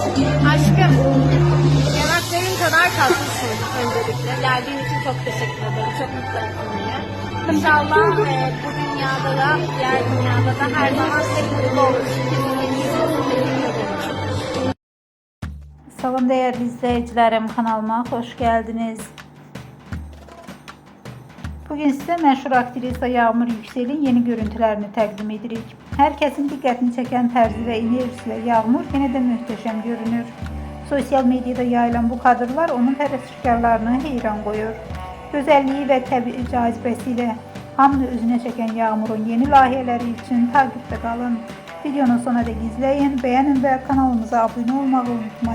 Aşkım, yemeklerin kadar tatlısın öncelikle. Geldiğin için çok teşekkür ederim. Çok mutlu ettin beni. İnşallah bu dünyada da, diğer dünyada da her zaman senin olursun. Salam değerli izleyicilerim, kanalıma hoş geldiniz. Bugün size meşhur aktrisa Yağmur Yüksel'in yeni görüntülerini təqdim edirik. Herkesin dikkatini çeken tərzi ve enerjisiyle Yağmur yine de muhteşem görünür. Sosyal medyada yayılan bu kadrlar onun tərəfkarlarını heyran koyuyor. Güzelliği ve təbii cazibesiyle hamını özüne çeken Yağmur'un yeni layihələri için takipte kalın. Videonun sonuna dek izleyin, beğenin ve kanalımıza abone olmayı unutmayın.